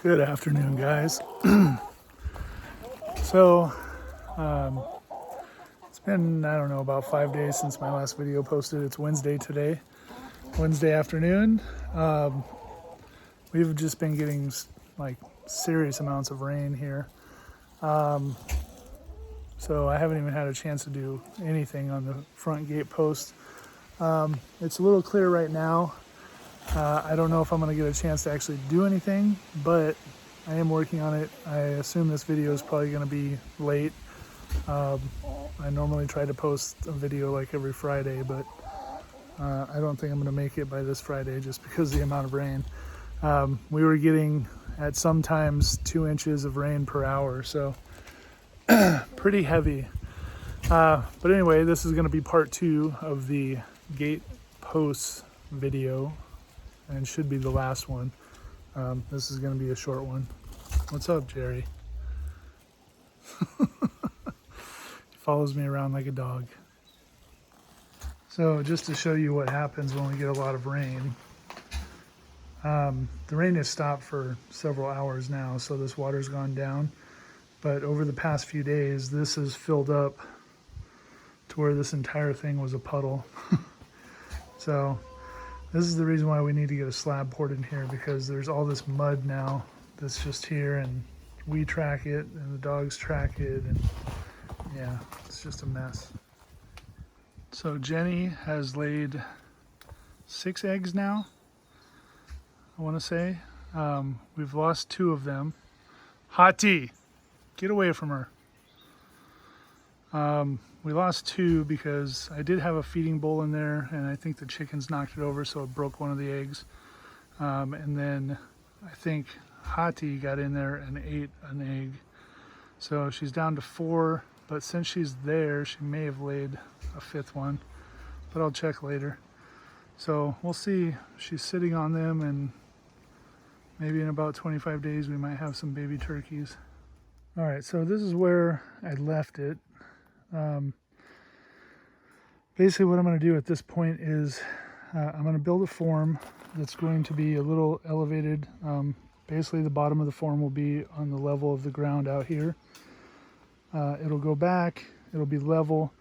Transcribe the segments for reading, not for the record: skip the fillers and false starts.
Good afternoon, guys. So, it's been, I don't know, about 5 days since my last video posted. It's Wednesday today, Wednesday afternoon. We've just been getting like serious amounts of rain here. So I haven't even had a chance to do anything on the front gate post. It's a little clear right now. I don't know if I'm going to get a chance to actually do anything, but I am working on it. I assume this video is probably going to be late. I normally try to post a video like every Friday, but I don't think I'm going to make it by this Friday just because of the amount of rain. We were getting at sometimes 2 inches of rain per hour, so pretty heavy. But anyway, this is going to be part 2 of the gate posts video, and should be the last one. This is going to be a short one. What's up, Jerry? He follows me around like a dog. So just to show you what happens when we get a lot of rain. The rain has stopped for several hours now, so this water's gone down. But over the past few days, this has filled up to where this entire thing was a puddle. So this is the reason why we need to get a slab poured in here, because there's all this mud now that's just here, and we track it and the dogs track it, and yeah, it's just a mess. So Jenny has laid 6 eggs now, I want to say. We've lost 2 of them. Hottie, get away from her. We lost 2 because I did have a feeding bowl in there, and I think the chickens knocked it over, so it broke one of the eggs. And then I think Hottie got in there and ate an egg. So she's down to 4, but since she's there, she may have laid a 5th one, but I'll check later. So we'll see. She's sitting on them, and maybe in about 25 days we might have some baby turkeys. All right, so this is where I left it. Basically what I'm going to do at this point is I'm going to build a form that's going to be a little elevated. Basically the bottom of the form will be on the level of the ground out here. It'll go back, it'll be level.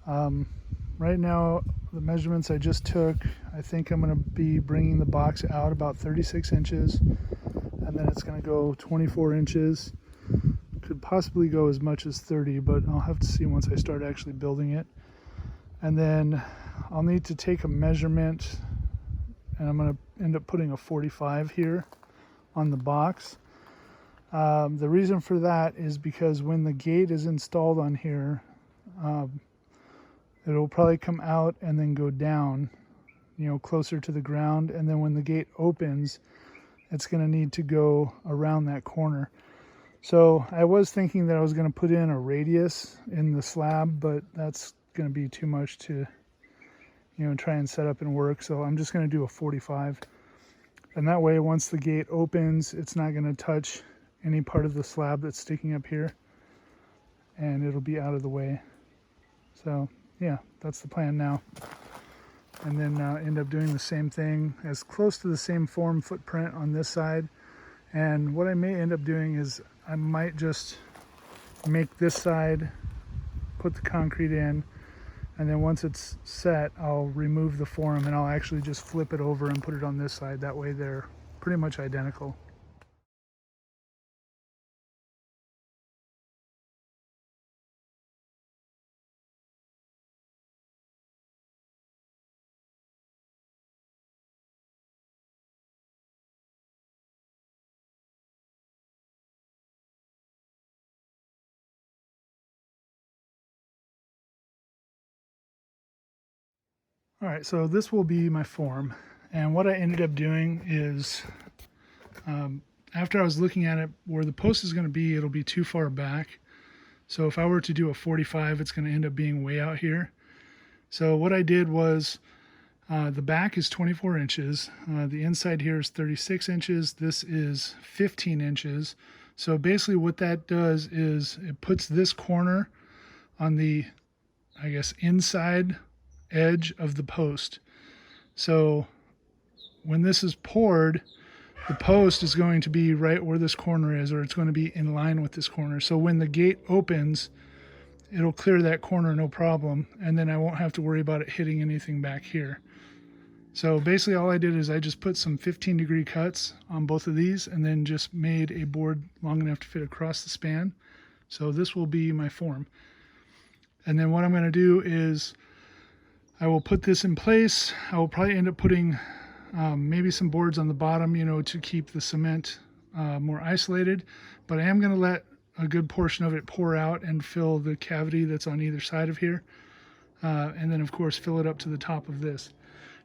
Right now the measurements I just took, I think I'm going to be bringing the box out about 36 inches, and then it's going to go 24 inches. Could possibly go as much as 30, but I'll have to see once I start actually building it. And then I'll need to take a measurement, and I'm going to end up putting a 45 here on the box. The reason for that is because when the gate is installed on here, it'll probably come out and then go down, you know, closer to the ground. And then when the gate opens, it's going to need to go around that corner. So I was thinking that I was going to put in a radius in the slab, but that's going to be too much to, you know, try and set up and work. So I'm just going to do a 45. And that way, once the gate opens, it's not going to touch any part of the slab that's sticking up here, and it'll be out of the way. So yeah, that's the plan now. And then end up doing the same thing, as close to the same form footprint on this side. And what I may end up doing is I might just make this side, put the concrete in, and then once it's set, I'll remove the form and I'll actually just flip it over and put it on this side. That way they're pretty much identical. All right, so this will be my form. And what I ended up doing is, after I was looking at it, where the post is going to be, it'll be too far back. So if I were to do a 45, it's going to end up being way out here. So what I did was, the back is 24 inches. The inside here is 36 inches. This is 15 inches. So basically what that does is it puts this corner on the, I guess, inside edge of the post. So when this is poured, the post is going to be right where this corner is, or it's going to be in line with this corner. So when the gate opens, it'll clear that corner no problem, and then I won't have to worry about it hitting anything back here. So basically all I did is I just put some 15-degree cuts on both of these and then just made a board long enough to fit across the span. So this will be my form. And then what I'm going to do is I will put this in place. I will probably end up putting maybe some boards on the bottom, you know, to keep the cement more isolated. But I am going to let a good portion of it pour out and fill the cavity that's on either side of here. And then of course fill it up to the top of this.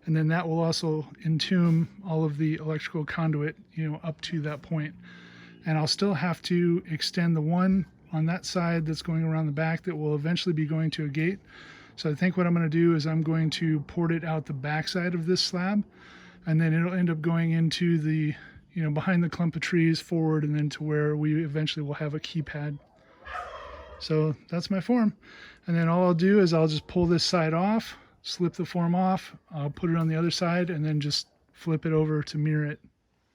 And then that will also entomb all of the electrical conduit, you know, up to that point. And I'll still have to extend the one on that side that's going around the back that will eventually be going to a gate. So I think what I'm going to do is I'm going to port it out the back side of this slab, and then it'll end up going into the, you know, behind the clump of trees forward, and then to where we eventually will have a keypad. So that's my form. And then all I'll do is I'll just pull this side off, slip the form off, I'll put it on the other side, and then just flip it over to mirror it.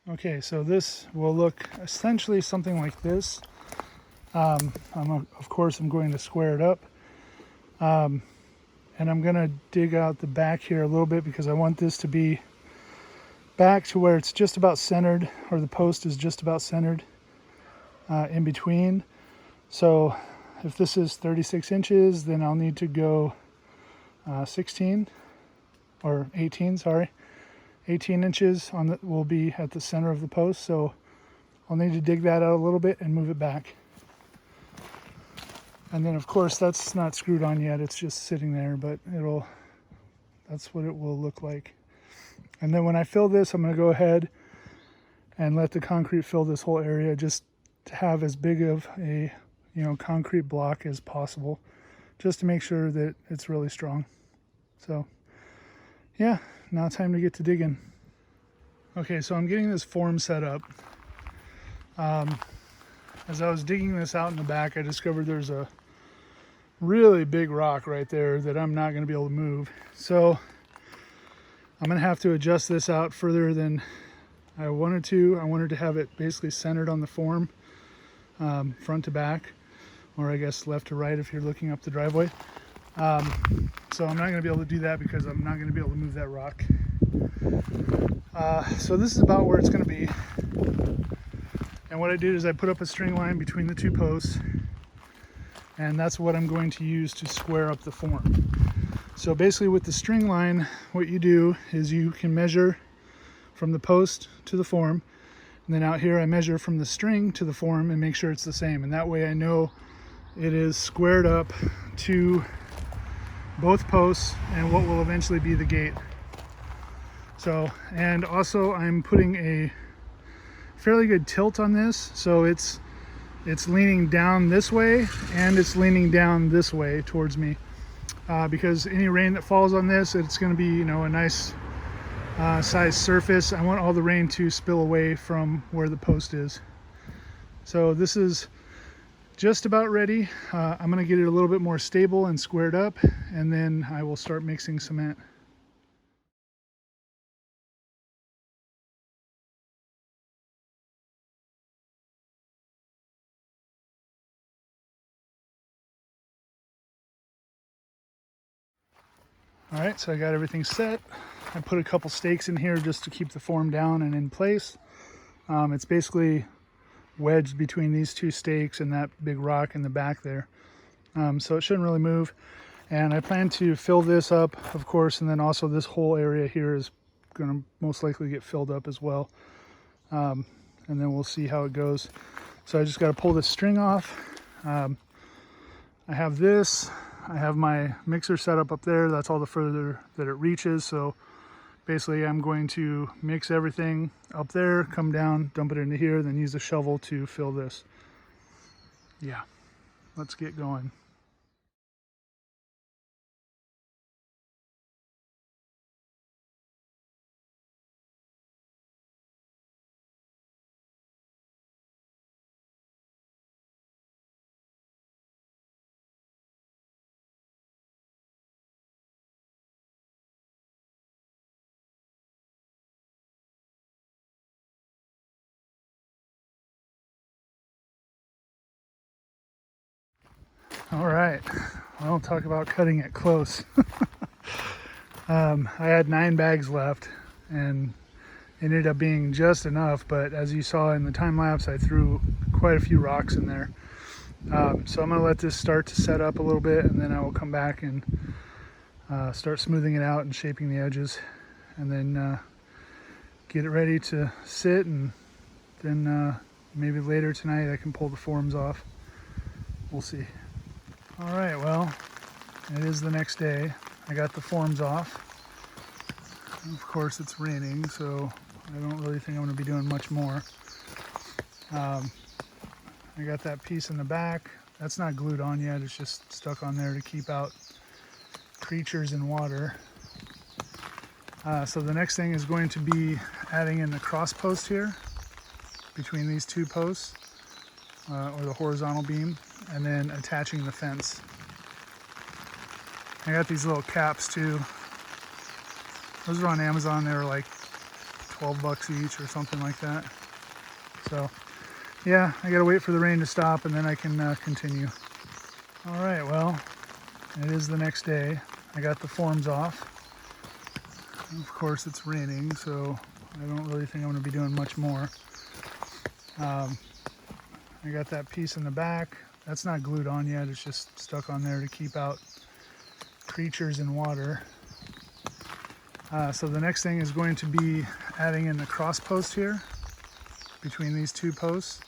Okay, so this will look essentially something like this. Of course, I'm going to square it up. And I'm going to dig out the back here a little bit because I want this to be back to where it's just about centered, or the post is just about centered in between. So if this is 36 inches, then I'll need to go 16 or 18, sorry. 18 inches on the, will be at the center of the post. So I'll need to dig that out a little bit and move it back. And then of course that's not screwed on yet, it's just sitting there, but that's what it will look like. And then when I fill this, I'm going to go ahead and let the concrete fill this whole area, just to have as big of a, you know, concrete block as possible, just to make sure that it's really strong. So yeah, now time to get to digging. Okay, so I'm getting this form set up. As I was digging this out in the back, I discovered there's a really big rock right there that I'm not going to be able to move. So I'm going to have to adjust this out further than I wanted to. I wanted to have it basically centered on the form, front to back, or I guess left to right if you're looking up the driveway. So I'm not going to be able to do that because I'm not going to be able to move that rock. So this is about where it's going to be. And what I did is I put up a string line between the two posts, and that's what I'm going to use to square up the form. So basically with the string line, what you do is you can measure from the post to the form, and then out here I measure from the string to the form and make sure it's the same. And that way I know it is squared up to both posts and what will eventually be the gate. So, and also I'm putting a fairly good tilt on this, so it's leaning down this way and it's leaning down this way towards me, because any rain that falls on this, it's going to be, you know, a nice size surface. I want all the rain to spill away from where the post is. So this is just about ready. I'm going to get it a little bit more stable and squared up, and then I will start mixing cement. All right, so I got everything set. I put a couple stakes in here just to keep the form down and in place. It's basically wedged between these two stakes and that big rock in the back there. So it shouldn't really move. And I plan to fill this up, of course, and then also this whole area here is going to most likely get filled up as well. And then we'll see how it goes. So I just got to pull this string off. I have this. I have my mixer set up there. That's all the further that it reaches. So basically I'm going to mix everything up there, come down, dump it into here, then use a shovel to fill this. Yeah, let's get going. All right, well, talk about cutting it close. I had 9 bags left and it ended up being just enough, but as you saw in the time lapse, I threw quite a few rocks in there. So I'm going to let this start to set up a little bit, and then I will come back and start smoothing it out and shaping the edges, and then get it ready to sit, and then maybe later tonight I can pull the forms off. We'll see. All right, well, it is the next day. I got the forms off. Of course, it's raining, so I don't really think I'm going to be doing much more. I got that piece in the back. That's not glued on yet. It's just stuck on there to keep out creatures in water. So the next thing is going to be adding in the cross post here between these 2 posts, or the horizontal beam, and then attaching the fence. I got these little caps too. Those are on Amazon. They were like 12 bucks each or something like that. So yeah, I gotta wait for the rain to stop and then I can continue. All right, well, it is the next day. I got the forms off. Of course, it's raining, so I don't really think I'm gonna be doing much more. I got that piece in the back. That's not glued on yet. It's just stuck on there to keep out creatures in water. So the next thing is going to be adding in the cross post here between these 2 posts,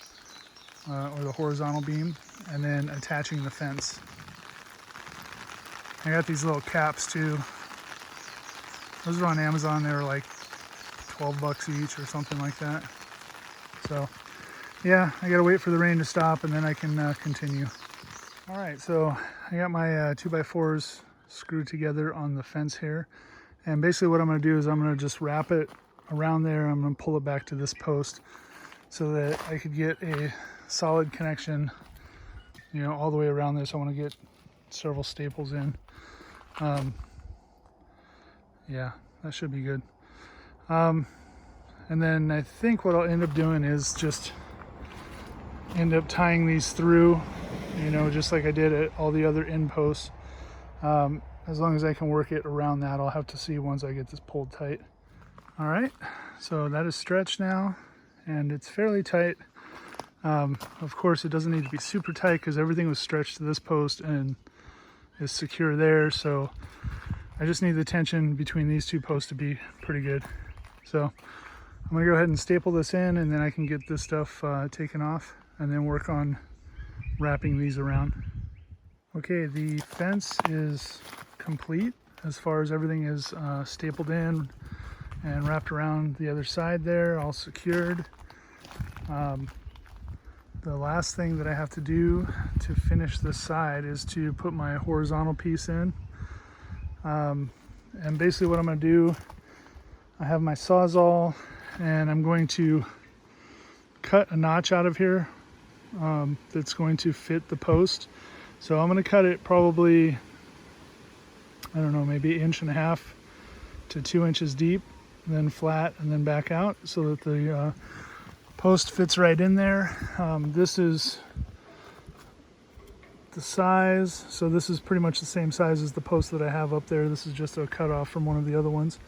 or the horizontal beam, and then attaching the fence. I got these little caps too. Those are on Amazon. They were like 12 bucks each or something like that. So yeah, I gotta wait for the rain to stop and then I can continue. All right, so I got my 2x4s screwed together on the fence here. And basically what I'm gonna do is I'm gonna just wrap it around there. I'm gonna pull it back to this post so that I could get a solid connection, you know, all the way around this. I wanna get several staples in. Yeah, that should be good. And then I think what I'll end up doing is just end up tying these through, you know, just like I did at all the other end posts. As long as I can work it around that. I'll have to see once I get this pulled tight. All right, so that is stretched now and it's fairly tight. Of course, it doesn't need to be super tight because everything was stretched to this post and is secure there. So I just need the tension between these 2 posts to be pretty good. So I'm gonna go ahead and staple this in, and then I can get this stuff taken off and then work on wrapping these around. Okay, the fence is complete as far as everything is stapled in and wrapped around the other side there, all secured. The last thing that I have to do to finish this side is to put my horizontal piece in. And basically what I'm going to do, I have my Sawzall and I'm going to cut a notch out of here that's going to fit the post. So I'm going to cut it probably, I don't know, maybe 1.5 to 2 inches deep, then flat, and then back out so that the post fits right in there. This is the size, so this is pretty much the same size as the post that I have up there. This is just a cutoff from one of the other ones.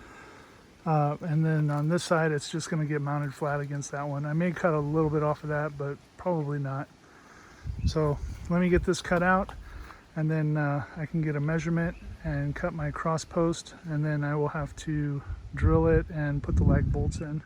And then on this side, it's just going to get mounted flat against that one. I may cut a little bit off of that, but probably not. So let me get this cut out, and then I can get a measurement and cut my cross post, and then I will have to drill it and put the lag bolts in.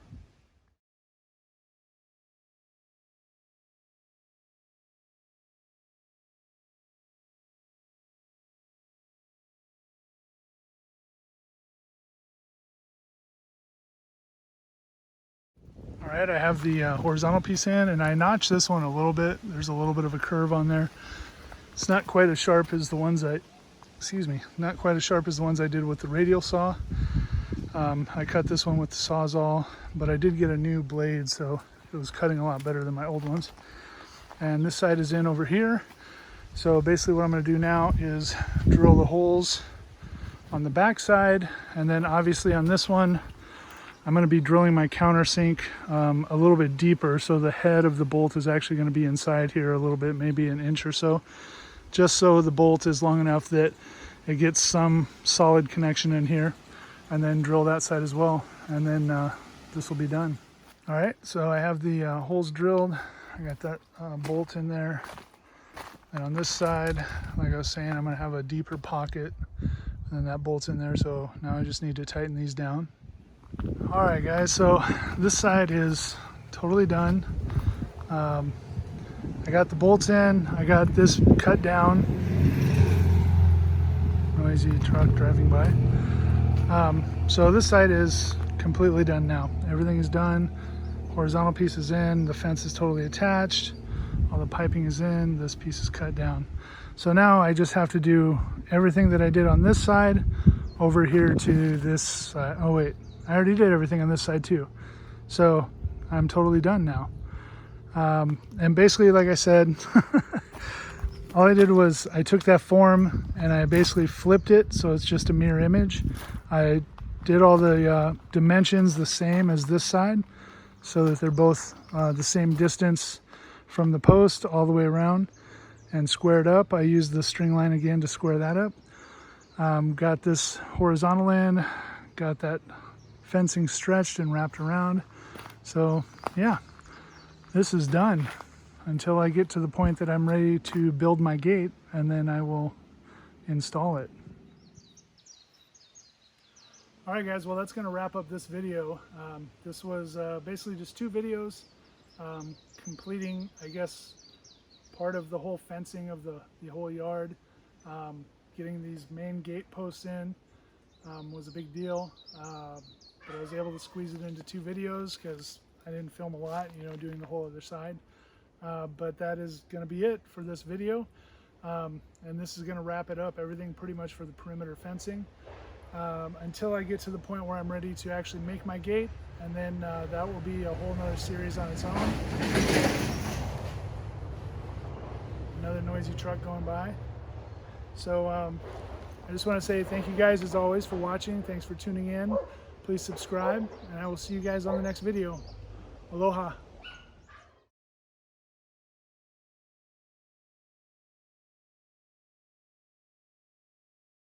All right, I have the horizontal piece in, and I notched this one a little bit. There's a little bit of a curve on there. It's not quite as sharp as the ones not quite as sharp as the ones I did with the radial saw. I cut this one with the Sawzall, but I did get a new blade, so it was cutting a lot better than my old ones. And this side is in over here. So basically what I'm going to do now is drill the holes on the back side, and then obviously on this one I'm going to be drilling my countersink a little bit deeper, so the head of the bolt is actually going to be inside here a little bit, maybe 1 inch or so. just so the bolt is long enough that it gets some solid connection in here, and then drill that side as well, and then this will be done. All right, so I have the holes drilled. I got that bolt in there, and on this side, like I was saying, I'm going to have a deeper pocket, and then that bolt's in there. So now I just need to tighten these down. All right, guys, so this side is totally done. I got the bolts in, I got this cut down. Noisy truck driving by. So this side is completely done now. Everything is done. Horizontal piece is in, the fence is totally attached, all the piping is in, this piece is cut down. So now I just have to do everything that I did on this side over here to this side. Oh wait, I already did everything on this side too. So I'm totally done now. And basically, like I said, all I did was I took that form and I basically flipped it so it's just a mirror image. I did all the dimensions the same as this side so that they're both the same distance from the post all the way around, and squared up. I used the string line again to square that up. Got this horizontal in, got that fencing stretched and wrapped around. So yeah, this is done until I get to the point that I'm ready to build my gate, and then I will install it. All right, guys, well, that's going to wrap up this video. This was basically just 2 videos completing, I guess, part of the whole fencing of the whole yard. Getting these main gate posts in was a big deal, but I was able to squeeze it into 2 videos because I didn't film a lot, you know, doing the whole other side. But that is going to be it for this video, and this is going to wrap it up, everything pretty much for the perimeter fencing, until I get to the point where I'm ready to actually make my gate, and then that will be a whole nother series on its own. Another noisy truck going by. So I just want to say thank you guys as always for watching. Thanks for tuning in. Please subscribe, and I will see you guys on the next video. Aloha.